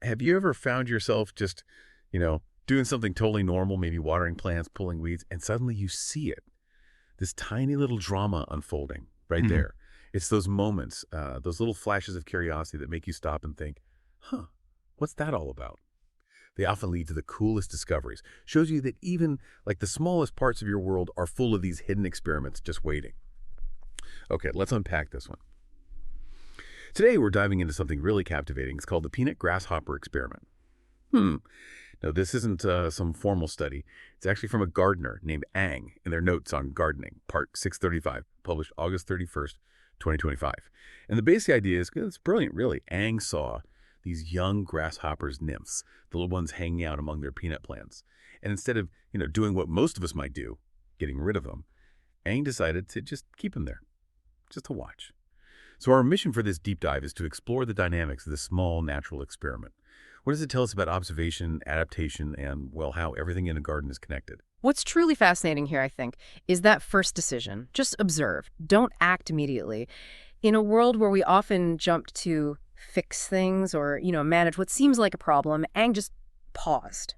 Have you ever found yourself just, doing something totally normal, maybe watering plants, pulling weeds, and suddenly you see it, this tiny little drama unfolding right Mhm. there? It's those moments, those little flashes of curiosity that make you stop and think, huh, what's that all about? They often lead to the coolest discoveries. Shows you that even like the smallest parts of your world are full of these hidden experiments just waiting. Okay, let's unpack this one. Today we're diving into something really captivating. It's called the Peanut-Grasshopper experiment. Now, this isn't some formal study. It's actually from a gardener named Ang in their notes on gardening, part 635, published August 31st, 2025. And the basic idea is, it's brilliant, really. Ang saw these young grasshoppers nymphs, the little ones hanging out among their peanut plants. And instead of, doing what most of us might do, getting rid of them, Ang decided to just keep them there, just to watch. So our mission for this deep dive is to explore the dynamics of this small natural experiment. What does it tell us about observation, adaptation, and, well, how everything in a garden is connected? What's truly fascinating here, I think, is that first decision. Just observe. Don't act immediately. In a world where we often jump to fix things or, manage what seems like a problem, Aang just paused.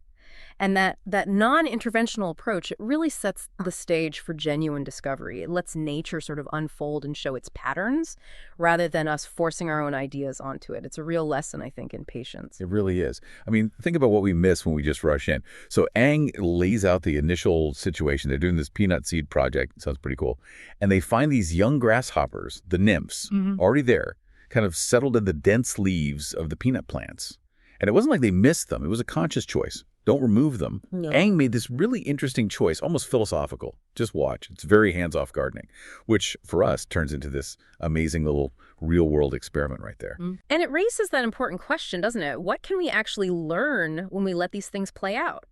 And that non-interventional approach, it really sets the stage for genuine discovery. It lets nature sort of unfold and show its patterns rather than us forcing our own ideas onto it. It's a real lesson, I think, in patience. It really is. I mean, think about what we miss when we just rush in. So Aang lays out the initial situation. They're doing this peanut seed project. It sounds pretty cool. And they find these young grasshoppers, the nymphs, already there, kind of settled in the dense leaves of the peanut plants. And it wasn't like they missed them. It was a conscious choice. Don't remove them. No. Aang made this really interesting choice, almost philosophical. Just watch. It's very hands-off gardening, which for us turns into this amazing little real-world experiment right there. And it raises that important question, doesn't it? What can we actually learn when we let these things play out?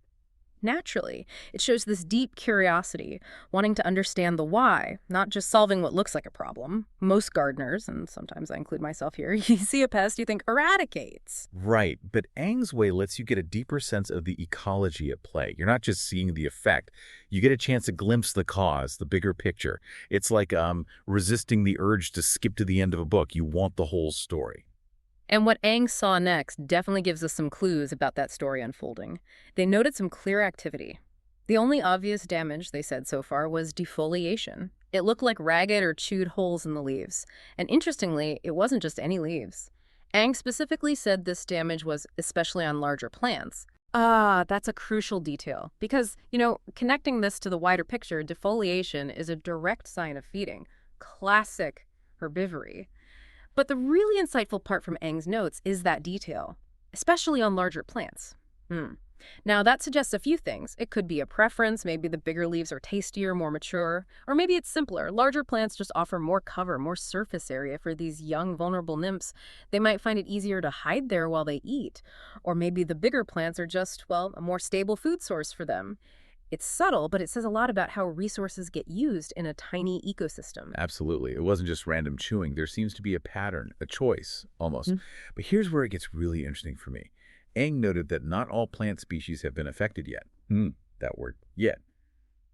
Naturally, it shows this deep curiosity, wanting to understand the why, not just solving what looks like a problem. Most gardeners, and sometimes I include myself here, you see a pest you think eradicates. Right, but Aang's way lets you get a deeper sense of the ecology at play. You're not just seeing the effect. You get a chance to glimpse the cause, the bigger picture. It's like resisting the urge to skip to the end of a book. You want the whole story. And what Aang saw next definitely gives us some clues about that story unfolding. They noted some clear activity. The only obvious damage, they said so far, was defoliation. It looked like ragged or chewed holes in the leaves. And interestingly, it wasn't just any leaves. Aang specifically said this damage was especially on larger plants. That's a crucial detail. Because, connecting this to the wider picture, defoliation is a direct sign of feeding. Classic herbivory. But the really insightful part from Eng's notes is that detail, especially on larger plants. Now, that suggests a few things. It could be a preference, maybe the bigger leaves are tastier, more mature, or maybe it's simpler. Larger plants just offer more cover, more surface area for these young, vulnerable nymphs. They might find it easier to hide there while they eat. Or maybe the bigger plants are just, well, a more stable food source for them. It's subtle, but it says a lot about how resources get used in a tiny ecosystem. Absolutely. It wasn't just random chewing. There seems to be a pattern, a choice, almost. But here's where it gets really interesting for me. Aang noted that not all plant species have been affected yet. That word, yet.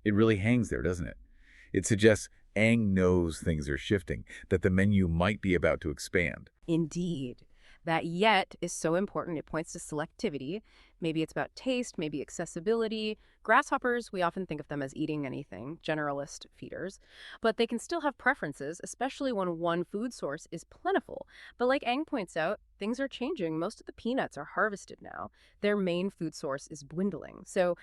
It really hangs there, doesn't it? It suggests Aang knows things are shifting, that the menu might be about to expand. Indeed. That yet is so important. It points to selectivity. Maybe it's about taste, maybe accessibility. Grasshoppers, we often think of them as eating anything, generalist feeders. But they can still have preferences, especially when one food source is plentiful. But like Aang points out, things are changing. Most of the peanuts are harvested now. Their main food source is dwindling. So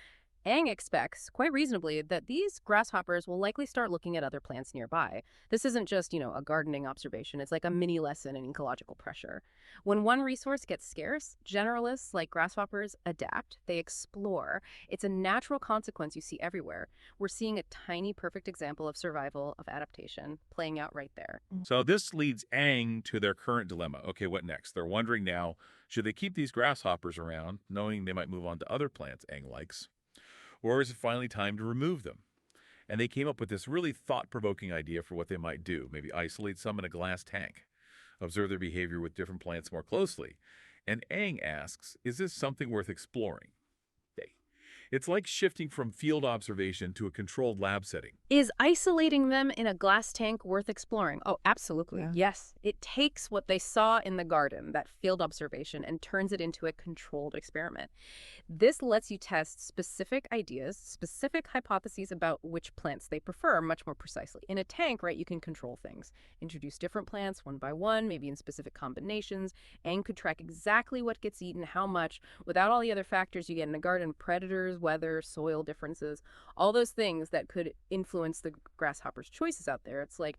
Aang expects, quite reasonably, that these grasshoppers will likely start looking at other plants nearby. This isn't just, a gardening observation. It's like a mini lesson in ecological pressure. When one resource gets scarce, generalists like grasshoppers adapt. They explore. It's a natural consequence you see everywhere. We're seeing a tiny, perfect example of survival, of adaptation, playing out right there. So this leads Aang to their current dilemma. Okay, what next? They're wondering now, should they keep these grasshoppers around, knowing they might move on to other plants Aang likes? Or is it finally time to remove them? And they came up with this really thought-provoking idea for what they might do. Maybe isolate some in a glass tank, observe their behavior with different plants more closely. And Aang asks, is this something worth exploring? It's like shifting from field observation to a controlled lab setting. Is isolating them in a glass tank worth exploring? Oh, absolutely. Yeah. Yes. It takes what they saw in the garden, that field observation, and turns it into a controlled experiment. This lets you test specific ideas, specific hypotheses about which plants they prefer much more precisely. In a tank, right, you can control things. Introduce different plants one by one, maybe in specific combinations, and could track exactly what gets eaten, how much, without all the other factors you get in a garden: predators, weather, soil differences, all those things that could influence the grasshopper's choices out there. It's like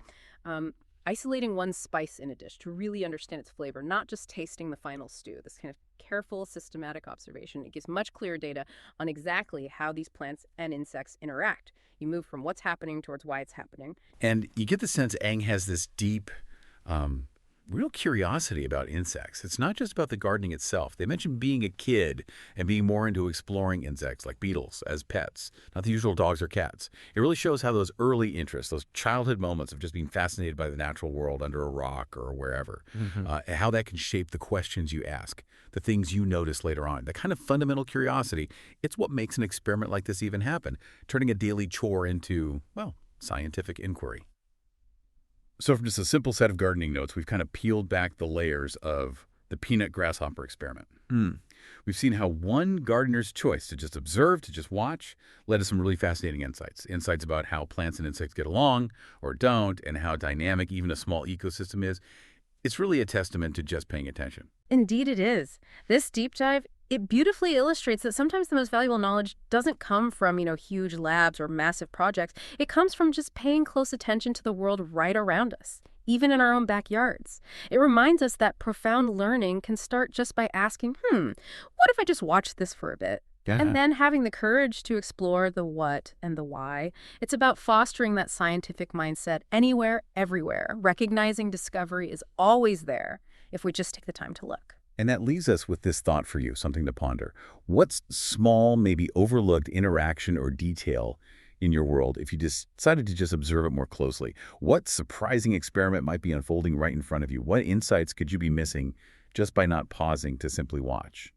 isolating one spice in a dish to really understand its flavor, not just tasting the final stew. This kind of careful, systematic observation, it gives much clearer data on exactly how these plants and insects interact. You move from what's happening towards why it's happening. And you get the sense Aang has this deep, real curiosity about insects. It's not just about the gardening itself. They mentioned being a kid and being more into exploring insects like beetles as pets, not the usual dogs or cats. It really shows how those early interests, those childhood moments of just being fascinated by the natural world under a rock or wherever, how that can shape the questions you ask, the things you notice later on. The kind of fundamental curiosity, it's what makes an experiment like this even happen, turning a daily chore into, well, scientific inquiry. So from just a simple set of gardening notes, we've kind of peeled back the layers of the peanut-grasshopper experiment. We've seen how one gardener's choice to just observe, to just watch, led to some really fascinating insights. Insights about how plants and insects get along or don't, and how dynamic even a small ecosystem is. It's really a testament to just paying attention. Indeed it is. This deep dive, it beautifully illustrates that sometimes the most valuable knowledge doesn't come from, huge labs or massive projects. It comes from just paying close attention to the world right around us, even in our own backyards. It reminds us that profound learning can start just by asking, what if I just watched this for a bit? Yeah. And then having the courage to explore the what and the why. It's about fostering that scientific mindset anywhere, everywhere, recognizing discovery is always there if we just take the time to look. And that leaves us with this thought for you, something to ponder. What's small, maybe overlooked interaction or detail in your world if you decided to just observe it more closely? What surprising experiment might be unfolding right in front of you? What insights could you be missing just by not pausing to simply watch?